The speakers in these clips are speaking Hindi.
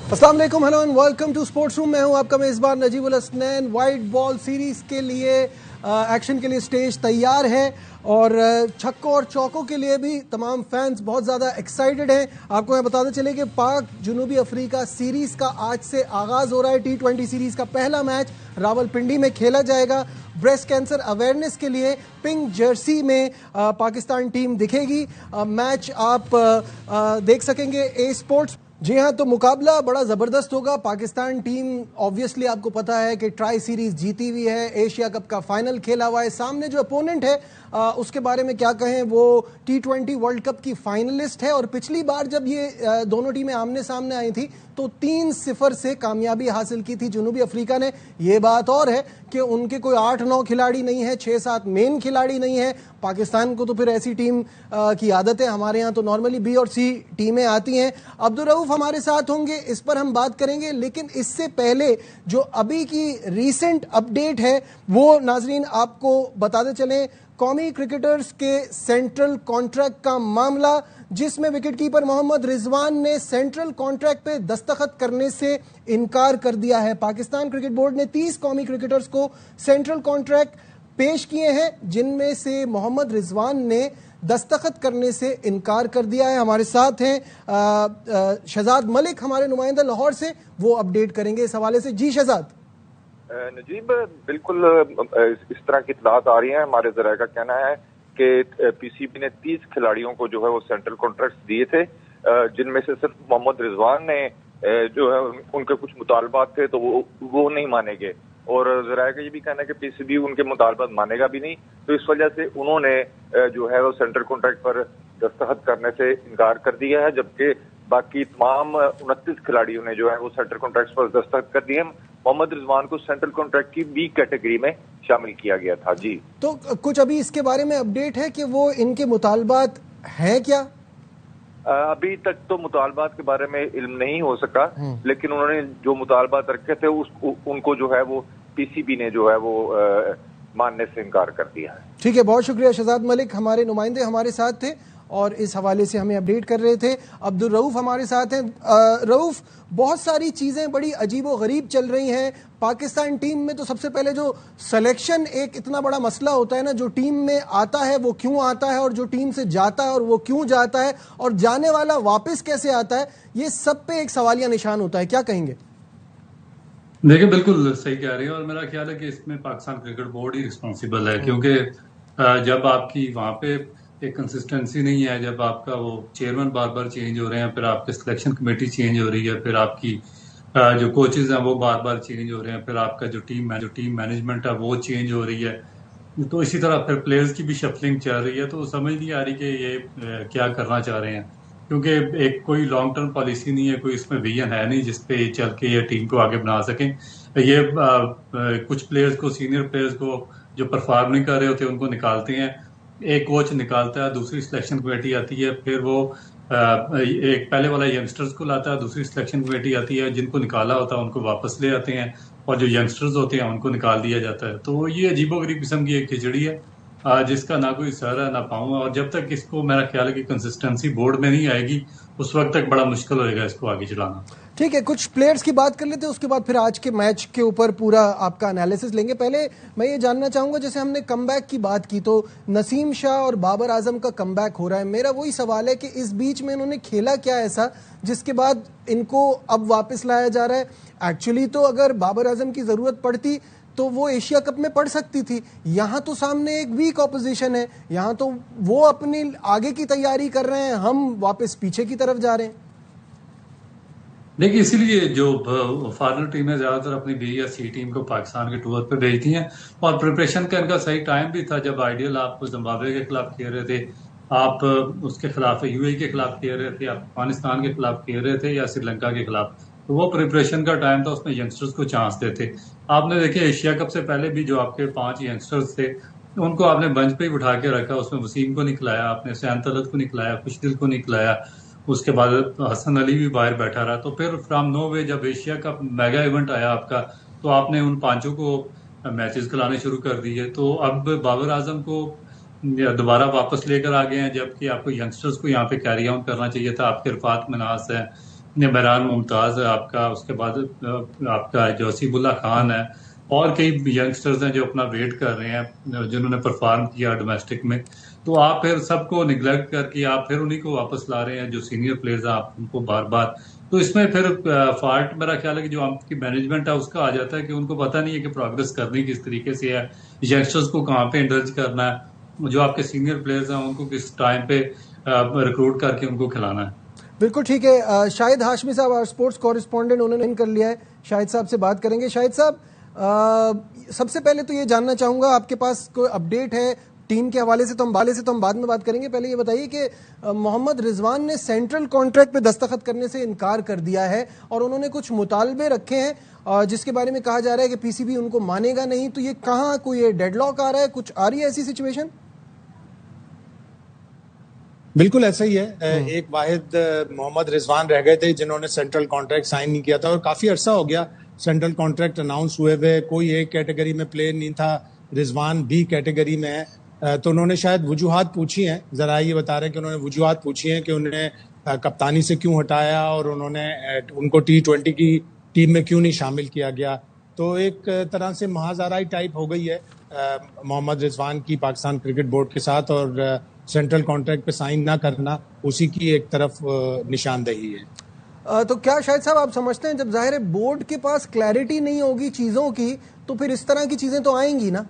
अस्सलाम वालेकुम, hello and welcome to sports room. मैं हूं आपका मेजबान Najibul Hasnain. White ball series के लिए एक्शन के लिए स्टेज तैयार है और छक्कों और चौकों के लिए भी तमाम फैंस बहुत ज़्यादा एक्साइटेड हैं। आपको मैं बताते चले कि पाक जनूबी अफ्रीका सीरीज का आज से आगाज़ हो रहा है। T20 सीरीज का पहला मैच रावलपिंडी में खेला जाएगा। ब्रेस्ट कैंसर अवेयरनेस के लिए पिंक जर्सी में पाकिस्तान टीम दिखेगी। मैच आप देख सकेंगे ए स्पोर्ट्स। जी हाँ, तो मुकाबला बड़ा ज़बरदस्त होगा। पाकिस्तान टीम ऑब्वियसली आपको पता है कि ट्राई सीरीज जीती हुई है, एशिया कप का फाइनल खेला हुआ है। सामने जो अपोनेंट है उसके बारे में क्या कहें, वो T20 वर्ल्ड कप की फाइनलिस्ट है और पिछली बार जब ये दोनों टीमें आमने सामने आई थी तो 3-0 से कामयाबी हासिल की थी जनूबी अफ्रीका ने। ये बात और है कि उनके कोई 8-9 खिलाड़ी नहीं है, 6-7 मेन खिलाड़ी नहीं है। पाकिस्तान को तो फिर ऐसी टीम की आदत है, हमारे यहाँ तो नॉर्मली B और C टीमें आती हैं। अब्दुल रऊफ हमारे साथ होंगे, इस पर हम बात करेंगे, लेकिन इससे पहले जो अभी की रीसेंट अपडेट है वो नाजरीन आपको बताते चलें। कौमी क्रिकेटर्स के सेंट्रल कॉन्ट्रैक्ट का मामला, जिसमें विकेटकीपर मोहम्मद रिजवान ने सेंट्रल कॉन्ट्रैक्ट पे दस्तखत करने से इनकार कर दिया है। पाकिस्तान क्रिकेट बोर्ड ने 30 कौमी क्रिकेटर्स को सेंट्रल कॉन्ट्रैक्ट पेश किए हैं, जिनमें से मोहम्मद रिजवान ने दस्तखत करने से इनकार कर दिया है। हमारे साथ हैं शहजाद मलिक, हमारे नुमाइंदा लाहौर से, वो अपडेट करेंगे इस हवाले से। जी शहजाद। नजीब, बिल्कुल इस तरह की इत्तलात आ रही हैं। हमारे ज़राए का कहना है कि PCB ने 30 खिलाड़ियों को जो है वो सेंट्रल कॉन्ट्रैक्ट दिए थे, जिनमें से सिर्फ मोहम्मद रिजवान ने जो है उनके कुछ मुतालबात थे तो वो नहीं माने गए, और ज़राए का ये भी कहना है कि PCB उनके मुतालबात मानेगा भी नहीं। तो इस वजह से उन्होंने जो है वो सेंट्रल कॉन्ट्रैक्ट पर दस्तखत करने से इनकार कर दिया है, जबकि बाकी तमाम 29 खिलाड़ियों ने जो है वो सेंट्रल कॉन्ट्रैक्ट पर दस्तखत कर दिए। मोहम्मद रिजवान को सेंट्रल कॉन्ट्रैक्ट की B कैटेगरी में शामिल किया गया था। जी, तो कुछ अभी इसके बारे में अपडेट है कि वो इनके मुतालबात हैं क्या? अभी तक तो मुतालबात के बारे में इल्म नहीं हो सका, लेकिन उन्होंने जो मुतालबात रखे थे उनको जो है वो PCB ने जो है वो मानने से इनकार कर दिया है। ठीक है, बहुत शुक्रिया शहजाद मलिक, हमारे नुमाइंदे हमारे साथ थे और इस हवाले से हमें अपडेट कर रहे थे। अब्दुल रऊफ हमारे साथ हैं। रऊफ, बहुत सारी चीज़ें बड़ी अजीब व गरीब चल रही हैं पाकिस्तान टीम में। तो सबसे पहले जो सिलेक्शन एक इतना बड़ा मसला होता है ना, जो टीम में आता है वो क्यों आता है, और जो टीम से जाता है और वो क्यों जाता है, और जाने वाला वापस कैसे आता है, ये सब पे एक सवालिया निशान होता है। क्या कहेंगे? देखिए, बिल्कुल सही कह रही है, और मेरा ख्याल है कि इसमें पाकिस्तान क्रिकेट बोर्ड ही रिस्पॉन्सिबल है, क्योंकि जब आपकी वहाँ पे एक कंसिस्टेंसी नहीं है, जब आपका वो चेयरमैन बार बार चेंज हो रहे हैं, फिर आपकी सिलेक्शन कमेटी चेंज हो रही है, फिर आपकी जो कोचेज हैं वो बार बार चेंज हो रहे हैं, फिर आपका जो टीम मैनेजमेंट है वो चेंज हो रही है, तो इसी तरह फिर प्लेयर्स की भी शफलिंग चल रही है। तो समझ नहीं आ रही कि ये क्या करना चाह रहे हैं, क्योंकि एक कोई लॉन्ग टर्म पॉलिसी नहीं है, कोई इसमें विजन है नहीं जिसपे चल के ये टीम को आगे बना सकें। ये कुछ प्लेयर्स को, सीनियर प्लेयर्स को जो परफॉर्म नहीं कर रहे होते उनको निकालते हैं, एक कोच निकालता है, दूसरी सिलेक्शन कमेटी आती है, फिर वो एक पहले वाला यंगस्टर्स को लाता है, दूसरी सिलेक्शन कमेटी आती है, जिनको निकाला होता है उनको वापस ले आते हैं, और जो यंगस्टर्स होते हैं उनको निकाल दिया जाता है। तो ये अजीबोगरीब किस्म की एक खिचड़ी है जिसका ना कोई सर है ना पाँव है, और जब तक इसको, मेरा ख्याल है कि कंसिस्टेंसी बोर्ड में नहीं आएगी उस वक्त तक बड़ा मुश्किल होगा इसको आगे चलाना। ठीक है, कुछ प्लेयर्स की बात कर लेते हैं, उसके बाद फिर आज के मैच के ऊपर पूरा आपका एनालिसिस लेंगे। पहले मैं ये जानना चाहूंगा, जैसे हमने कमबैक की बात की तो नसीम शाह और बाबर आजम का कमबैक हो रहा है। मेरा वही सवाल है कि इस बीच में इन्होंने खेला क्या ऐसा जिसके बाद इनको अब वापस लाया जा रहा है। एक्चुअली तो अगर बाबर आजम की जरूरत पड़ती तो वो एशिया कप में पड़ सकती थी। यहाँ तो सामने एक वीक ऑपोजिशन है, यहाँ तो वो अपनी आगे की तैयारी कर रहे हैं, हम वापस पीछे की तरफ जा रहे हैं। देखिए, इसीलिए जो फॉरेनर टीमें ज्यादातर अपनी B या C टीम को पाकिस्तान के टूर पे भेजती हैं, और प्रिपरेशन का इनका सही टाइम भी था। जब आइडियल आप जिम्बाब्वे के खिलाफ खेल रहे थे, आप उसके खिलाफ UAE के खिलाफ खेल रहे थे, आप अफगानिस्तान के खिलाफ खेल रहे थे, या श्रीलंका के खिलाफ, तो वो प्रिपरेशन का टाइम था, उसमें यंगस्टर्स को चांस देते। आपने देखे एशिया कप से पहले भी जो आपके 5 यंगस्टर्स थे उनको आपने बेंच पे ही बिठा के रखा, उसमें वसीम को नहीं खिलाया आपने, सैन तलत को नहीं खिलाया, खुशदिल को नहीं खिलाया, उसके बाद हसन अली भी बाहर बैठा रहा। तो फिर फ्रॉम नो वे जब एशिया का मेगा इवेंट आया आपका, तो आपने उन 5 को मैचेस खिलाने शुरू कर दिए। तो अब बाबर आजम को दोबारा वापस लेकर आ गए हैं, जबकि आपको यंगस्टर्स को यहाँ पे कैरी ऑन करना चाहिए था। आपके इरफात मनास है, निमरान मुमताज़ है आपका, उसके बाद आपका जोसीबुल्ला खान है, और कई यंगस्टर्स हैं जो अपना वेट कर रहे हैं, जिन्होंने परफॉर्म किया डोमेस्टिक में। तो आप फिर सबको निगलेक्ट करके आप फिर उन्हीं को वापस ला रहे हैं जो सीनियर प्लेयर्स हैं, आप उनको बार बार। तो इसमें फिर फॉल्ट मेरा ख्याल है कि जो आपकी मैनेजमेंट है उसका आ जाता है कि उनको पता नहीं है कि प्रोग्रेस करनी किस तरीके से है, यंगस्टर्स को कहाँ पे इंडल्ज करना है, जो आपके सीनियर प्लेयर्स हैं उनको किस टाइम पे रिक्रूट करके उनको खिलाना है। बिल्कुल ठीक है। शाहिद हाशमी साहब स्पोर्ट्स कॉरेस्पॉन्डेंट, उन्होंने इन कर लिया है, शाहिद साहब से बात करेंगे। शाहिद साहब, सबसे पहले तो ये जानना चाहूंगा, आपके पास कोई अपडेट है टीम के हवाले से? तो हम बाद में बात करेंगे। पहले ये बताइए कि मोहम्मद रिजवान ने सेंट्रल कॉन्ट्रैक्ट पे दस्तखत करने से इनकार कर दिया है और उन्होंने कुछ मुतालबे रखे हैं जिसके बारे में कहा जा रहा है कि पीसीबी उनको मानेगा नहीं। तो ये कहाँ कोई डेडलॉक आ रहा है, कुछ आ रही है ऐसी सिचुएशन? बिल्कुल ऐसा ही है। एक वाहिद मोहम्मद रिजवान रह गए थे जिन्होंने सेंट्रल कॉन्ट्रैक्ट साइन नहीं किया था, और काफी अरसा हो गया सेंट्रल कॉन्ट्रैक्ट अनाउंस हुए हुए। कोई एक कैटेगरी में प्लेयर नहीं था, रिजवान बी कैटेगरी में है। तो उन्होंने शायद वजूहात पूछी हैं, जरा ये बता रहे हैं कि उन्होंने वजूहात पूछी हैं कि उन्हें कप्तानी से क्यों हटाया और उन्होंने उनको T20 की टीम में क्यों नहीं शामिल किया गया। तो एक तरह से महाजाराई टाइप हो गई है मोहम्मद रिजवान की पाकिस्तान क्रिकेट बोर्ड के साथ, और सेंट्रल कॉन्ट्रैक्ट पे साइन ना करना उसी की एक तरफ निशानदेही है। तो क्या शायद साहब आप समझते हैं, जब जाहिर है बोर्ड के पास क्लैरिटी नहीं होगी चीजों की, तो फिर इस तरह की चीजें तो आएंगी ना?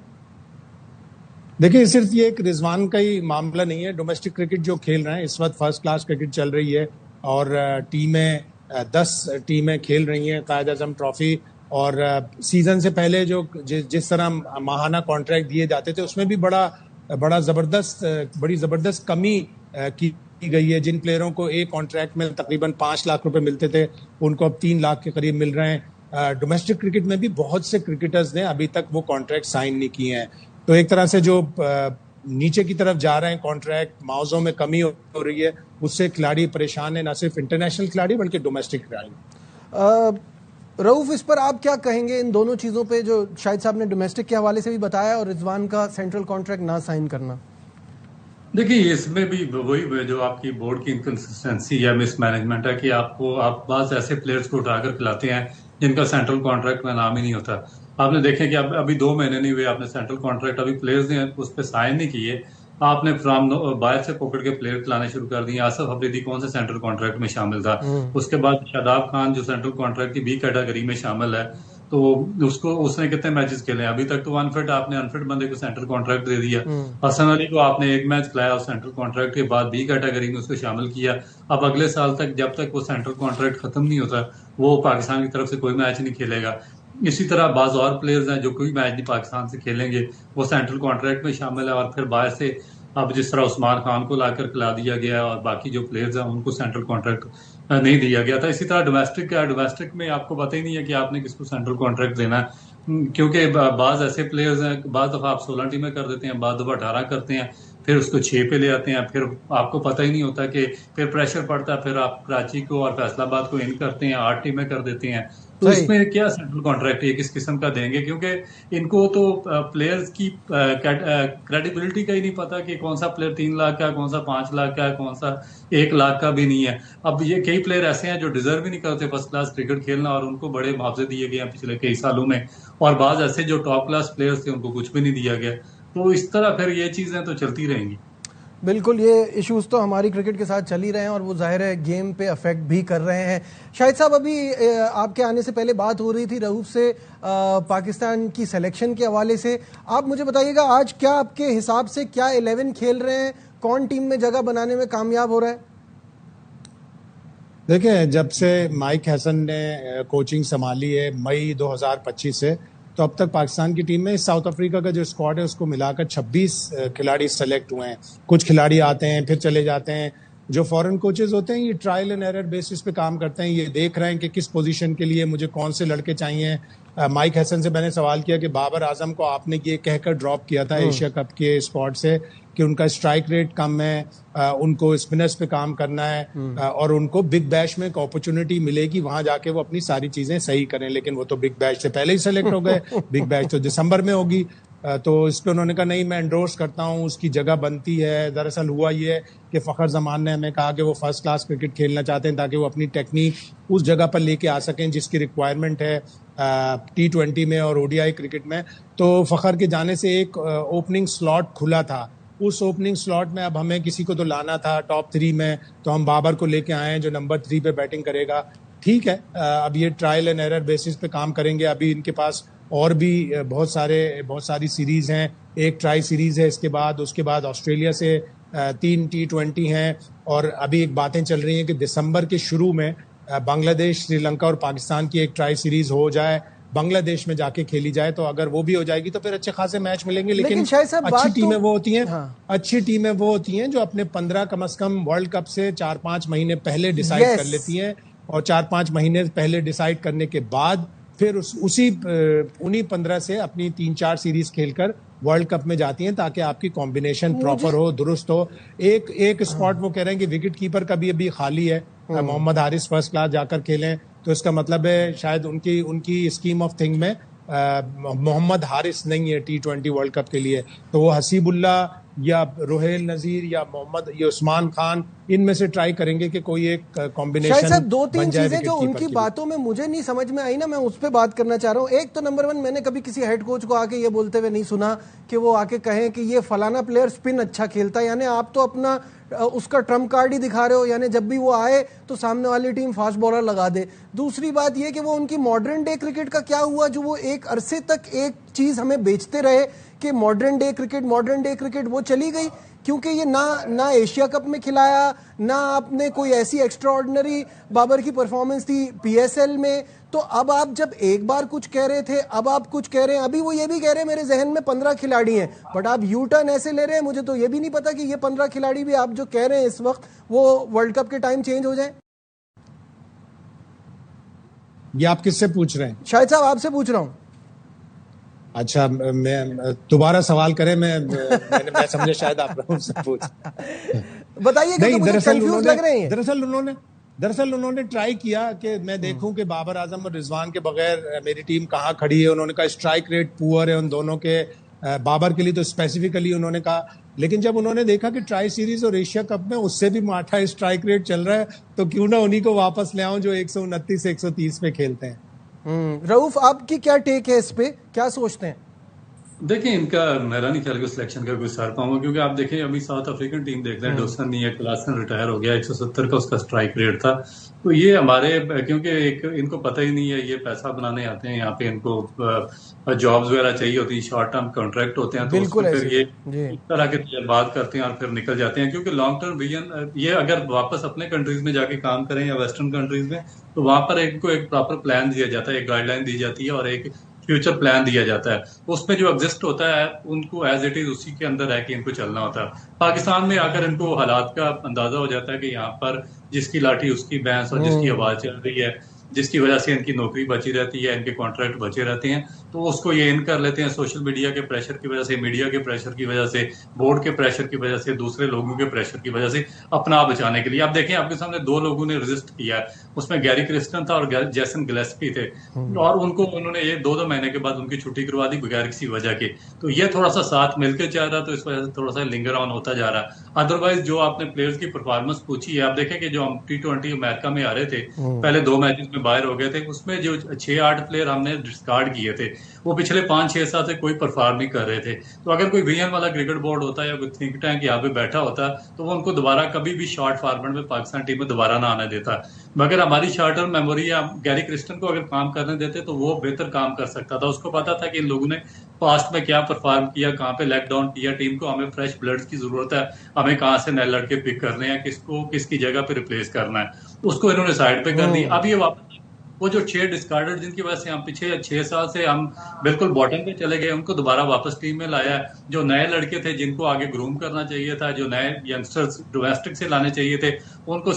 देखिए, सिर्फ ये एक रिजवान का ही मामला नहीं है। डोमेस्टिक क्रिकेट जो खेल रहे हैं इस वक्त फर्स्ट क्लास क्रिकेट चल रही है, और टीमें 10 टीमें खेल रही हैं कायद आजम ट्रॉफी। और सीजन से पहले जो जिस तरह माहाना कॉन्ट्रैक्ट दिए जाते थे उसमें भी बड़ी जबरदस्त कमी की गई है। जिन प्लेयरों को एक कॉन्ट्रैक्ट में तकरीबन 5 लाख रुपए मिलते थे, उनको अब 3 लाख के करीब मिल रहे हैं। डोमेस्टिक क्रिकेट में भी बहुत से क्रिकेटर्स ने अभी तक वो कॉन्ट्रैक्ट साइन नहीं किए हैं। तो एक तरह से जो नीचे की तरफ जा रहे हैं कॉन्ट्रैक्ट, मुआवजों में कमी हो रही है, उससे खिलाड़ी परेशान है, ना सिर्फ इंटरनेशनल खिलाड़ी बल्कि डोमेस्टिक खिलाड़ी। रऊफ, इस पर आप क्या कहेंगे, इन दोनों चीजों पे जो शाहिद साहब ने डोमेस्टिक के हवाले से भी बताया और रिजवान का सेंट्रल कॉन्ट्रैक्ट ना साइन करना? देखिए, इसमें भी वही जो आपकी बोर्ड की इनकंसिस्टेंसी या मिसमैनेजमेंट है कि आप बात ऐसे प्लेयर्स को उठाकर खिलाते हैं जिनका सेंट्रल कॉन्ट्रैक्ट में नाम ही नहीं होता। आपने देखें कि अभी 2 महीने नहीं हुए, आपने सेंट्रल कॉन्ट्रैक्ट अभी प्लेयर्स ने उस पर साइन नहीं किए, आपने फ्राम बाहर से पकड़ के प्लेयर खिलाने शुरू कर दिए। आसिफ अफरीदी कौन से सेंट्रल कॉन्ट्रैक्ट में शामिल था? उसके बाद शादाब खान जो सेंट्रल कॉन्ट्रैक्ट की बी कैटेगरी में शामिल है, तो उसने कितने मैचेस खेले? अभी तक तो आपने अनफिट बंदे को सेंट्रल कॉन्ट्रैक्ट दे दिया। हसन अली को आपने एक मैच खिलाया और सेंट्रल कॉन्ट्रैक्ट के बाद बी कैटेगरी में उसको शामिल किया। अब अगले साल तक जब तक वो सेंट्रल कॉन्ट्रैक्ट खत्म नहीं होता, वो पाकिस्तान की तरफ से कोई मैच नहीं खेलेगा। इसी तरह बाज और प्लेयर्स हैं जो कोई मैच नहीं पाकिस्तान से खेलेंगे, वो सेंट्रल कॉन्ट्रैक्ट में शामिल है। और फिर बाहर से अब जिस तरह उस्मान खान को लाकर खिला दिया गया और बाकी जो प्लेयर्स हैं उनको सेंट्रल कॉन्ट्रैक्ट नहीं दिया गया था। इसी तरह डोमेस्टिक में आपको पता ही नहीं है कि आपने किसको सेंट्रल कॉन्ट्रैक्ट देना है, क्योंकि बाज ऐसे प्लेयर्स हैं, बाद दफा आप 16 टीमें कर देते हैं, बाद दफा 18 करते हैं, फिर उसको 6 पे ले आते हैं, फिर आपको पता ही नहीं होता कि फिर प्रेशर पड़ता है, फिर आप कराची को और फैसलाबाद को इन करते हैं, 8 टीमें कर देते हैं। तो इसमें क्या सेंट्रल कॉन्ट्रैक्ट ये किस किस्म का देंगे? क्योंकि इनको तो प्लेयर्स की क्रेडिबिलिटी का ही नहीं पता कि कौन सा प्लेयर 3 लाख का, कौन सा 5 लाख का, कौन सा 1 लाख का भी नहीं है। अब ये कई प्लेयर ऐसे हैं जो डिजर्व ही नहीं करते फर्स्ट क्लास क्रिकेट खेलना, और उनको बड़े मुआवजे दिए गए हैं पिछले कई सालों में, और बाज ऐसे जो टॉप क्लास प्लेयर्स थे उनको कुछ भी नहीं दिया गया। तो इस तरह फिर ये चीजें तो चलती रहेंगी। बिल्कुल, ये इश्यूज तो हमारी क्रिकेट के साथ चल ही रहे हैं और वो जाहिर है गेम पे अफेक्ट भी कर रहे हैं। शाहिद साहब, अभी आपके आने से पहले बात हो रही थी रऊफ से पाकिस्तान की सिलेक्शन के हवाले से। आप मुझे बताइएगा, आज क्या आपके हिसाब से क्या 11 खेल रहे हैं, कौन टीम में जगह बनाने में कामयाब हो रहा है? देखिए, जब से माइक हसन ने कोचिंग संभाली है मई 2025 से, तो अब तक पाकिस्तान की टीम में साउथ अफ्रीका का जो स्क्वाड है उसको मिलाकर 26 खिलाड़ी सेलेक्ट हुए हैं। कुछ खिलाड़ी आते हैं फिर चले जाते हैं। जो फॉरेन कोचेज होते हैं ये ट्रायल एंड एरर बेसिस पे काम करते हैं, ये देख रहे हैं कि किस पोजीशन के लिए मुझे कौन से लड़के चाहिए। माइक हसन से मैंने सवाल किया कि बाबर आजम को आपने ये कहकर ड्रॉप किया था एशिया कप के स्क्वाड से कि उनका स्ट्राइक रेट कम है, उनको स्पिनर्स पे काम करना है, और उनको बिग बैश में एक अपॉर्चुनिटी मिलेगी, वहां जाके वो अपनी सारी चीजें सही करें। लेकिन वो तो बिग बैश से पहले ही सेलेक्ट हो गए, बिग बैश तो दिसंबर में होगी। तो इस पर उन्होंने कहा नहीं, मैं एंडोर्स करता हूँ, उसकी जगह बनती है। दरअसल हुआ ये है कि फ़खर जमान ने हमें कहा कि वो फर्स्ट क्लास क्रिकेट खेलना चाहते हैं ताकि वो अपनी टेक्निक उस जगह पर लेके आ सकें जिसकी रिक्वायरमेंट है T20 में और ODI क्रिकेट में। तो फ़खर के जाने से एक ओपनिंग स्लॉट खुला था। उस ओपनिंग स्लॉट में अब हमें किसी को तो लाना था टॉप 3 में, तो हम बाबर को लेके आए हैं जो नंबर 3 पे बैटिंग करेगा। ठीक है, अब ये ट्रायल एंड एरर बेसिस पे काम करेंगे। अभी इनके पास और भी बहुत सारी सीरीज हैं। एक ट्राई सीरीज है उसके बाद ऑस्ट्रेलिया से 3 T20 हैं, और अभी एक बातें चल रही हैं कि दिसंबर के शुरू में बांग्लादेश, श्रीलंका और पाकिस्तान की एक ट्राई सीरीज हो जाए, बांग्लादेश में जाके खेली जाए। तो अगर वो भी हो जाएगी तो फिर अच्छे खासे मैच मिलेंगे। लेकिन अच्छी टीमें वो होती हैं, अच्छी टीमें वो होती हैं जो अपने 15 कम से कम वर्ल्ड कप से 4-5 महीने पहले डिसाइड कर लेती हैं, और 4-5 महीने पहले डिसाइड करने के बाद फिर उन्हीं 15 से अपनी 3-4 सीरीज खेलकर वर्ल्ड कप में जाती हैं, ताकि आपकी कॉम्बिनेशन प्रॉपर हो, दुरुस्त हो। एक स्पॉट वो कह रहे हैं कि विकेट कीपर का भी अभी खाली है, मोहम्मद हारिस फर्स्ट क्लास जाकर खेलें, तो इसका मतलब है शायद उनकी स्कीम ऑफ थिंग में मोहम्मद हारिस नहीं है T20 वर्ल्ड कप के लिए। तो वो हसीबुल्ला या रोहेल नजीर या उस्मान खान, इनमें से ट्राई करेंगे कि कोई एक कॉम्बिनेशन। शायद 2-3 चीजें जो उनकी बातों में मुझे नहीं समझ में आई ना, मैं उस पर बात करना चाह रहा हूँ। एक तो नंबर 1, मैंने कभी किसी हेड कोच को आके ये बोलते हुए नहीं सुना कि वो आके कहें कि ये फलाना प्लेयर स्पिन अच्छा खेलता है। यानी आप तो अपना उसका ट्रम्प कार्ड ही दिखा रहे हो, यानी जब भी वो आए तो सामने वाली टीम फास्ट बॉलर लगा दे। दूसरी बात ये कि वो उनकी मॉडर्न डे क्रिकेट का क्या हुआ, जो वो एक अरसे तक एक चीज हमें बेचते रहे कि मॉडर्न डे क्रिकेट, वो चली गई क्योंकि ये ना एशिया कप में खिलाया, ना आपने कोई ऐसी एक्स्ट्रा ऑर्डिनरी बाबर की परफॉर्मेंस थी PSL में। तो अब आप जब एक बार कुछ कह रहे थे, अब आप कुछ कह रहे हैं। अभी वो ये भी कह रहे हैं मेरे जहन में 15 खिलाड़ी हैं, बट आप यू टर्न ऐसे ले रहे हैं, मुझे तो ये भी नहीं पता कि ये 15 खिलाड़ी भी आप जो कह रहे हैं इस वक्त वो वर्ल्ड कप के टाइम चेंज हो जाए। ये आप किससे पूछ रहे हैं? शाहिद साहब आपसे पूछ रहा हूं। अच्छा, मैं दोबारा सवाल करें? मैं समझे शायद आप मुझसे पूछ बताइए। नहीं, दरअसल उन्होंने ट्राई किया कि मैं देखूं कि बाबर आजम और रिजवान के बगैर मेरी टीम कहाँ खड़ी है। उन्होंने कहा स्ट्राइक रेट पुअर है उन दोनों के, बाबर के लिए तो स्पेसिफिकली उन्होंने कहा। लेकिन जब उन्होंने देखा कि ट्राई सीरीज और एशिया कप में उससे भी माठा स्ट्राइक रेट चल रहा है, तो क्यों ना उन्हीं को वापस ले आऊं जो 129 से 130 पे खेलते हैं। रऊफ, आपकी क्या टेक है इस पे, क्या सोचते हैं? देखिए, इनका मेरा नहीं ख्याल कि सिलेक्शन का कोई सर पाऊंगा, क्योंकि आप देखें अभी साउथ अफ्रीकन टीम देख रहे हैं, डोसन नहीं है, क्लासन रिटायर हो गया, 170 का उसका स्ट्राइक रेट था। तो ये हमारे, क्योंकि इनको पता ही नहीं है, ये पैसा बनाने आते हैं यहाँ पे, इनको जॉब्स वगैरह चाहिए होती है, शॉर्ट टर्म कॉन्ट्रैक्ट होते हैं, तो उसमें फिर ये इस तरह के तजर्बात करते हैं और फिर निकल जाते हैं। क्योंकि लॉन्ग टर्म विजन, ये अगर वापस अपने कंट्रीज में जाके काम करें या वेस्टर्न कंट्रीज में, तो वहां पर इनको एक प्रॉपर प्लान दिया जाता है, एक गाइडलाइन दी जाती है और एक फ्यूचर प्लान दिया जाता है। उसमें जो एग्जिस्ट होता है उनको एज इट इज उसी के अंदर है कि इनको चलना होता है। पाकिस्तान में आकर इनको हालात का अंदाजा हो जाता है कि यहाँ पर जिसकी लाठी उसकी भैंस, और जिसकी आवाज चल रही है, जिसकी वजह से इनकी नौकरी बची रहती है, इनके कॉन्ट्रैक्ट बचे रहते हैं, तो उसको ये इन कर लेते हैं सोशल मीडिया के प्रेशर की वजह से, मीडिया के प्रेशर की वजह से, बोर्ड के प्रेशर की वजह से, दूसरे लोगों के प्रेशर की वजह से, अपना आप बचाने के लिए। आप देखें, आपके सामने 2 लोगों ने रेजिस्ट किया है, उसमें गैरी क्रिस्टन था और जैसन गिलेस्पी थे, और उन्होंने ये 2-2 महीने के बाद उनकी छुट्टी करवा दी बगैर किसी वजह के। तो ये थोड़ा सा साथ मिलकर जा रहा, तो इस वजह से थोड़ा सा लिंगर ऑन होता जा रहा। अदरवाइज जो आपने प्लेयर्स की परफॉर्मेंस पूछी है, आप देखें कि जो हम T20 अमेरिका में आ रहे थे, पहले 2 मैचेस में बाहर हो गए थे, उसमें जो 6-8 प्लेयर हमने डिस्कार्ड किए थे, वो पिछले 5-6 साल से कोई परफॉर्म नहीं कर रहे थे। तो अगर कोई विजन वाला क्रिकेट बोर्ड होता या कोई थिंक टैंक यहाँ पे बैठा होता, तो वो उनको दोबारा कभी भी शॉर्ट फॉर्मेट में पाकिस्तान टीम में दोबारा ना आने देता। मगर हमारी शॉर्ट टर्म मेमोरी या गैरी क्रिस्टन को अगर काम करने देते तो वो बेहतर काम कर सकता था। उसको पता था कि इन लोगों ने पास्ट में क्या परफॉर्म किया, कहाँ पे लेग डाउन किया टीम को, हमें फ्रेश ब्लड्स की जरूरत है, हमें कहाँ से नए लड़के पिक करने हैं, किसको किसकी जगह पे रिप्लेस करना है, उसको इन्होंने साइड पे कर दी। अब ये वापस वो जो 6 डिस्कार्डेड जिनकी वजह से हम पिछले 6 साल से हम बिल्कुल बॉटम पे चले गए, उनको दोबारा वापस टीम में लाया है। जो नए लड़के थे जिनको आगे ग्रूम करना चाहिए था, जो नए यंगस्टर्स डोमेस्टिक से लाने चाहिए थे, उनको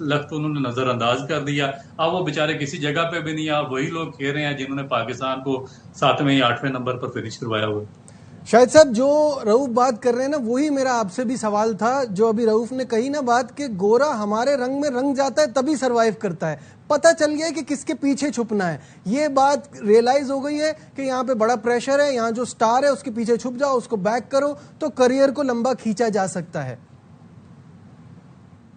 लख्त उन्होंने नजरअंदाज कर दिया। अब वो बेचारे किसी जगह पे भी नहीं, अब वही लोग खेल रहे हैं जिन्होंने पाकिस्तान को 7वें या 8वें नंबर पर फिनिश करवाया हुआ। शाहिद साहब, जो रऊफ बात कर रहे हैं ना, वही मेरा आपसे भी सवाल था। जो अभी रऊफ ने कही ना बात कि गोरा हमारे रंग में रंग जाता है तभी सरवाइव करता है, पता चल गया है कि किसके पीछे छुपना है। ये बात रियलाइज हो गई है कि यहाँ पे बड़ा प्रेशर है, यहाँ जो स्टार है उसके पीछे छुप जाओ, उसको बैक करो तो करियर को लंबा खींचा जा सकता है।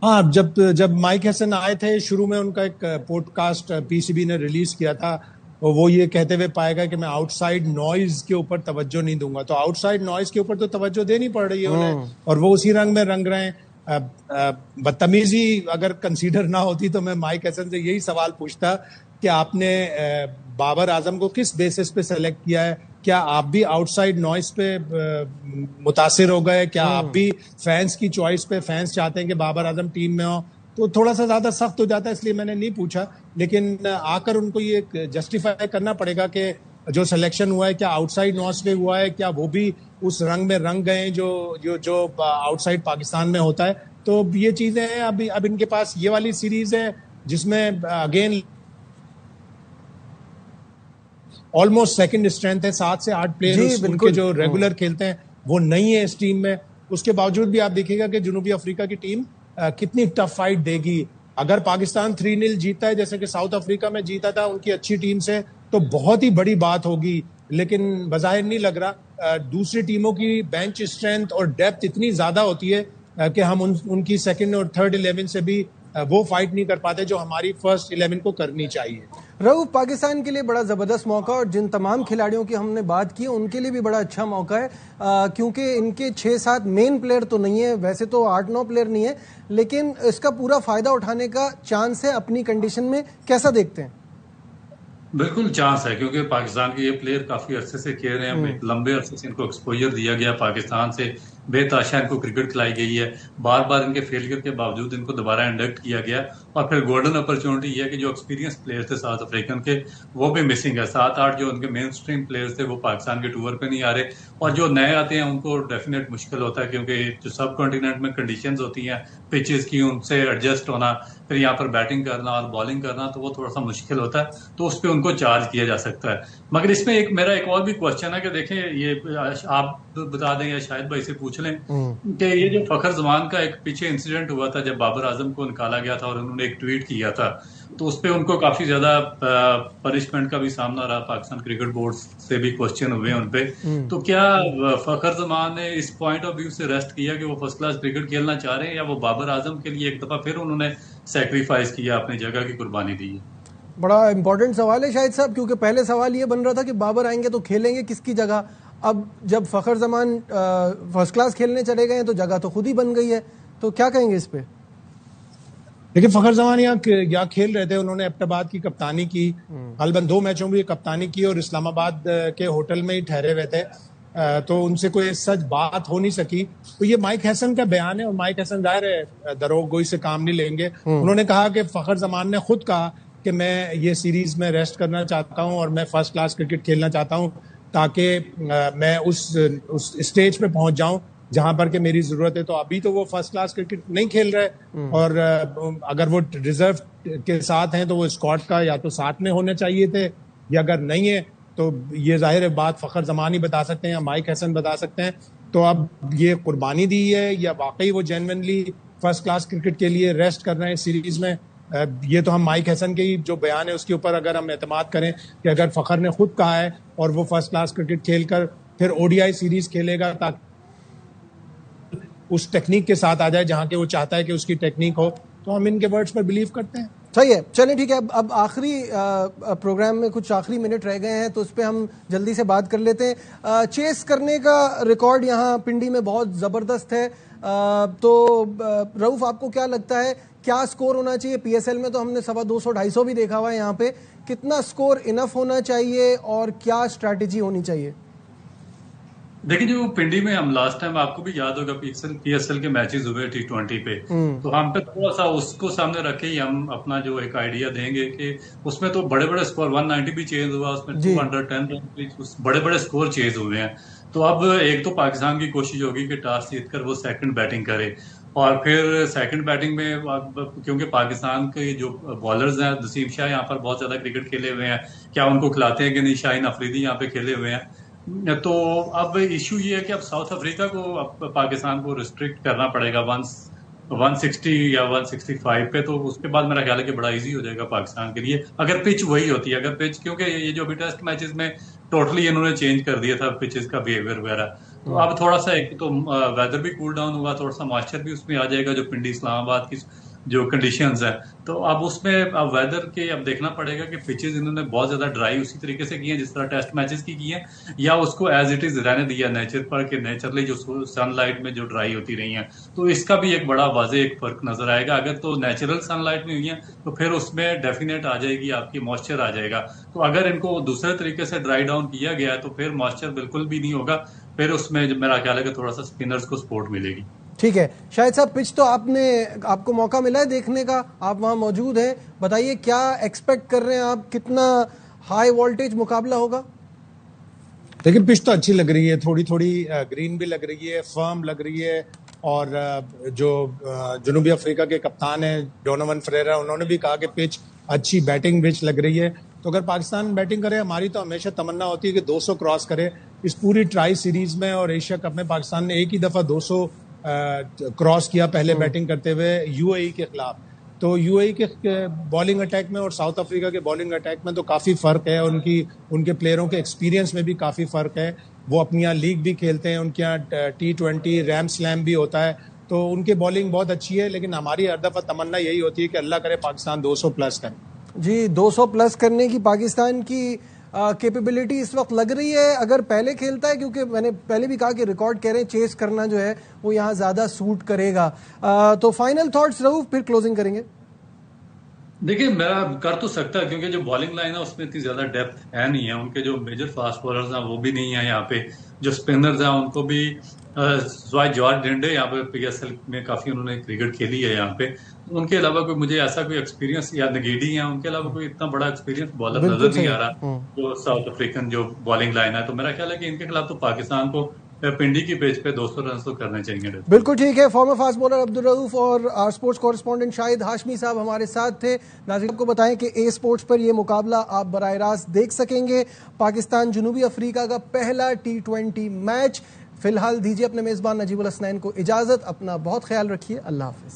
हाँ, जब माइक हसन आए थे, शुरू में उनका एक पॉडकास्ट पीसीबी ने रिलीज किया था, वो ये कहते हुए पाएगा कि मैं आउटसाइड नॉइज के ऊपर तवज्जो नहीं दूंगा। तो आउटसाइड नॉइज के ऊपर तो तवज्जो देनी पड़ रही है उन्हें, और वो उसी रंग में रंग रहे हैं। बदतमीजी अगर कंसीडर ना होती तो मैं माइक हसन से यही सवाल पूछता कि आपने बाबर आजम को किस बेसिस पे सेलेक्ट किया है? क्या आप भी आउटसाइड नॉइज पे मुतासिर हो गए? क्या आप भी फैंस की चॉइस पे, फैंस चाहते हैं कि बाबर आजम टीम में हो? तो थोड़ा सा ज्यादा सख्त हो जाता है, इसलिए मैंने नहीं पूछा। लेकिन आकर उनको ये जस्टिफाई करना पड़ेगा कि जो सिलेक्शन हुआ है क्या आउटसाइड नॉइज पे हुआ है, क्या वो भी उस रंग में रंग गए जो आउटसाइड पाकिस्तान में होता है। तो ये चीजें हैं। अब इनके पास ये वाली सीरीज है जिसमें अगेन ऑलमोस्ट सेकंड स्ट्रेंथ है, 7 से 8 प्लेयर उनके जो रेगुलर खेलते हैं वो नहीं है इस टीम में। उसके बावजूद भी आप देखिएगा कि जनूबी अफ्रीका की टीम कितनी टफ फाइट देगी। अगर पाकिस्तान 3-0 जीता है जैसे कि साउथ अफ्रीका में जीता था उनकी अच्छी टीम से, तो बहुत ही बड़ी बात होगी। लेकिन बज़ाहिर नहीं लग रहा। दूसरी टीमों की बेंच स्ट्रेंथ और डेप्थ इतनी ज्यादा होती है कि हम उनकी सेकंड और थर्ड 11 से भी वो फाइट नहीं कर पाते जो हमारी फर्स्ट 11 को करनी चाहिए। रऊफ, पाकिस्तान के लिए बड़ा जबरदस्त मौका, और जिन तमाम खिलाड़ियों की हमने बात की उनके लिए भी बड़ा अच्छा मौका है, क्योंकि इनके 6-7 मेन प्लेयर तो नहीं है, वैसे तो 8-9 प्लेयर नहीं है, लेकिन इसका पूरा फायदा उठाने का चांस है अपनी कंडीशन में। कैसा देखते हैं? बिल्कुल चांस है, क्योंकि पाकिस्तान के ये प्लेयर काफी अरसे से खेल रहे हैं, लंबे अरसे से इनको एक्सपोजर दिया गया, पाकिस्तान से बेताशा इनको क्रिकेट खिलाई गई है, बार बार इनके फेलियर के बावजूद इनको दोबारा इंडक्ट किया गया, और फिर गोल्डन अपॉर्चुनिटी है कि जो एक्सपीरियंस प्लेयर थे साउथ अफ्रीकन के वो भी मिसिंग है। 7-8 जो उनके मेन स्ट्रीम प्लेयर्स थे वो पाकिस्तान के टूर पे नहीं आ रहे, और जो नए आते हैं उनको डेफिनेट मुश्किल होता है, क्योंकि जो सब कॉन्टिनेंट में कंडीशंस होती हैं पिचेस की, उनसे एडजस्ट होना, फिर यहाँ पर बैटिंग करना और बॉलिंग करना, तो वो थोड़ा सा मुश्किल होता है, तो उस पर उनको चार्ज किया जा सकता है। मगर इसमें मेरा एक और भी क्वेश्चन है कि देखें, ये आप बता दें या शायद भाई से पूछ लें कि ये जो फखर जमान का एक पीछे इंसिडेंट हुआ था जब बाबर आजम को निकाला गया था और उन्होंने एक ट्वीट किया था, तो उस पर उनको काफी ज्यादा पनिशमेंट का भी सामना रहा, पाकिस्तान क्रिकेट बोर्ड से भी क्वेश्चन हुए उन पे। तो क्या फखर जमान ने इस पॉइंट ऑफ व्यू से रेस्ट किया कि वो फर्स्ट क्लास क्रिकेट खेलना चाह रहे हैं, या वो बाबर आजम के लिए एक दफा फिर उन्होंने सैक्रिफाइस किया, अपनी जगह की कुर्बानी दी है? बड़ा इंपॉर्टेंट सवाल है शाहिद साहब, क्योंकि पहले सवाल ये बन रहा था कि बाबर आएंगे तो खेलेंगे किसकी जगह। अब जब फखर जमान फर्स्ट क्लास खेलने चले गए हैं तो जगह तो खुद ही बन गई है, तो क्या कहेंगे इस पे? देखिए, फखर जमान यहाँ खेल रहे थे, उन्होंने एबटाबाद की कप्तानी की, गालिबन 2 मैचों में कप्तानी की, और इस्लामाबाद के होटल में ही ठहरे हुए थे, तो उनसे कोई सच बात हो नहीं सकी। तो ये माइक हसन का बयान है, और माइक हसन जाहिर है दरोग गोई से काम नहीं लेंगे। उन्होंने कहा कि फखर जमान ने खुद कहा कि मैं ये सीरीज में रेस्ट करना चाहता हूं और मैं फर्स्ट क्लास क्रिकेट खेलना चाहता हूं, ताकि मैं उस स्टेज पे पहुंच जाऊं जहां पर के मेरी जरूरत है। तो अभी तो वो फर्स्ट क्लास क्रिकेट नहीं खेल रहे, और अगर वो रिजर्व के साथ हैं तो वो स्क्वाड का या तो साथ में होने चाहिए थे, या अगर नहीं है तो ये जाहिर है बात फखर जमान ही बता सकते हैं या माइक हसन बता सकते हैं। तो अब ये कुर्बानी दी है या वाकई वो जेन्युइनली फर्स्ट क्लास क्रिकेट के लिए रेस्ट कर रहे हैं सीरीज में, ये तो हम माइक हसन के ही जो बयान है उसके ऊपर अगर हम एतमाद करें कि अगर फखर ने खुद कहा है और वो फर्स्ट क्लास क्रिकेट खेलकर फिर ओडीआई सीरीज खेलेगा ताकि उस टेक्निक के साथ आ जाए जहां के वो चाहता है कि उसकी टेक्निक हो, तो हम इनके वर्ड्स पर बिलीव करते हैं। सही है, चलिए ठीक है। अब आखिरी प्रोग्राम में कुछ आखिरी मिनट रह गए हैं, तो उस पर हम जल्दी से बात कर लेते हैं। चेस करने का रिकॉर्ड यहाँ पिंडी में बहुत ज़बरदस्त है, तो रऊफ आपको क्या लगता है क्या स्कोर होना चाहिए? पीएसएल में तो हमने 250-250 भी देखा हुआ है, यहाँ पे कितना स्कोर इनफ होना चाहिए और क्या स्ट्रैटेजी होनी चाहिए? देखिए, जो पिंडी में हम लास्ट टाइम, आपको भी याद होगा, पीएसएल के मैचेस हुए T20 पे, तो हम पे थोड़ा सा उसको सामने रखे ही हम अपना जो एक आइडिया देंगे कि उसमें तो बड़े बड़े स्कोर 190 भी चेज हुआ, उसमें 210 बड़े बड़े स्कोर चेज हुए हैं। तो अब एक तो पाकिस्तान की कोशिश होगी कि टॉस जीतकर वो सेकंड बैटिंग करे, और फिर सेकंड बैटिंग में क्योंकि पाकिस्तान के जो बॉलर्स हैं, नसीम शाह यहाँ पर बहुत ज्यादा क्रिकेट खेले हुए हैं, क्या उनको खिलाते हैं कि नहीं, शाहीन अफरीदी यहाँ पे खेले हुए हैं, तो अब इशू ये है कि अब साउथ अफ्रीका को अब पाकिस्तान को रिस्ट्रिक्ट करना पड़ेगा 160 या 165 पे, तो उसके बाद मेरा ख्याल है कि बड़ा इजी हो जाएगा पाकिस्तान के लिए, अगर पिच वही होती है। अगर पिच, क्योंकि ये जो अभी टेस्ट मैचेस में टोटली इन्होंने चेंज कर दिया था पिचेस का बिहेवियर वगैरह, तो अब थोड़ा सा एक तो वेदर भी कूल डाउन होगा, थोड़ा सा मॉइस्चर भी उसमें आ जाएगा, जो पिंडी इस्लामाबाद की जो कंडीशंस है, तो अब उसमें अब वेदर के अब देखना पड़ेगा कि पिचेस इन्होंने बहुत ज्यादा ड्राई उसी तरीके से की है जिस तरह टेस्ट मैचेस की हैं, या उसको एज इट इज रहने दिया नेचर पर, कि नेचुरली जो सनलाइट में जो ड्राई होती रही है, तो इसका भी एक बड़ा वाजे एक फर्क नजर आएगा। अगर तो नेचुरल सनलाइट में हुई है तो फिर उसमें डेफिनेट आ जाएगी, आपकी मॉइस्चर आ जाएगा। तो अगर इनको दूसरे तरीके से ड्राई डाउन किया गया है तो फिर मॉइस्चर बिल्कुल भी नहीं होगा, फिर उसमें मेरा ख्याल है कि थोड़ा सा स्पिनर्स को सपोर्ट मिलेगी। ठीक है शाहिद साहब, पिच तो आपको मौका मिला है देखने का, आप वहां मौजूद हैं, बताइए क्या एक्सपेक्ट कर रहे हैं आप, कितना हाई वोल्टेज मुकाबला होगा? देखिए पिच तो अच्छी लग रही है, थोड़ी थोड़ी ग्रीन भी लग रही है, फर्म लग रही है, और जो जनूबी अफ्रीका के कप्तान है डोनोवन फरेरा, उन्होंने भी कहा कि पिच अच्छी बैटिंग पिच लग रही है। तो अगर पाकिस्तान बैटिंग करे, हमारी तो हमेशा तमन्ना होती है कि 200 क्रॉस करे। इस पूरी ट्राई सीरीज में और एशिया कप में पाकिस्तान ने एक ही दफा 200 क्रॉस किया पहले बैटिंग करते हुए यूएई के खिलाफ। तो यूएई के बॉलिंग अटैक में और साउथ अफ्रीका के बॉलिंग अटैक में तो काफ़ी फ़र्क है, उनके प्लेयरों के एक्सपीरियंस में भी काफ़ी फ़र्क है। वो अपनी यहाँ लीग भी खेलते हैं, उनके यहाँ T20 रैम स्लैम भी होता है, तो उनकी बॉलिंग बहुत अच्छी है। लेकिन हमारी हर दफ़ा तमन्ना यही होती है कि अल्लाह करे पाकिस्तान 200 प्लस करे। जी, 200 प्लस करने की पाकिस्तान की कैपेबिलिटी इस वक्त लग रही है अगर पहले खेलता है, क्योंकि मैंने पहले भी कहा कि रिकॉर्ड कह रहे हैं चेस करना जो है वो यहाँ ज़्यादा सूट करेगा। तो फाइनल थॉट्स रऊफ, फिर क्लोजिंग करेंगे। देखिए मेरा कर तो सकता है, क्योंकि जो बॉलिंग लाइन है उसमें इतनी ज्यादा डेप्थ है नहीं है, उनके जो मेजर फास्ट बॉलर्स हैं वो भी नहीं है यहाँ पे, जो स्पिनर्स हैं उनको भी स्वाय जॉर्ज डेंडे यहाँ पे PSL में काफी उन्होंने क्रिकेट खेली है यहाँ पे, उनके अलावा कोई मुझे ऐसा कोई एक्सपीरियंस, या नगीडी है, उनके अलावा कोई इतना बड़ा एक्सपीरियंस बॉलर नजर नहीं आ रहा जो साउथ अफ्रीकन जो बॉलिंग लाइन है। तो मेरा ख्याल है कि इनके खिलाफ तो पाकिस्तान को पिंडी की पेज पे 200 रन तो करने चाहिए। बिल्कुल ठीक है। Former fast bowler Abdul Rauf और our sports correspondent Shahid Hashmi sahab हमारे साथ थे। नाज़रीन को बताएं कि ए स्पोर्ट्स पर यह मुकाबला आप बराह रास्त देख सकेंगे। पाकिस्तान जनूबी अफ्रीका का पहला T20 मैच। फिलहाल दीजिए अपने मेजबान नजीबुल हसनैन को इजाजत। अपना बहुत ख्याल रखिए। अल्लाह हाफिज।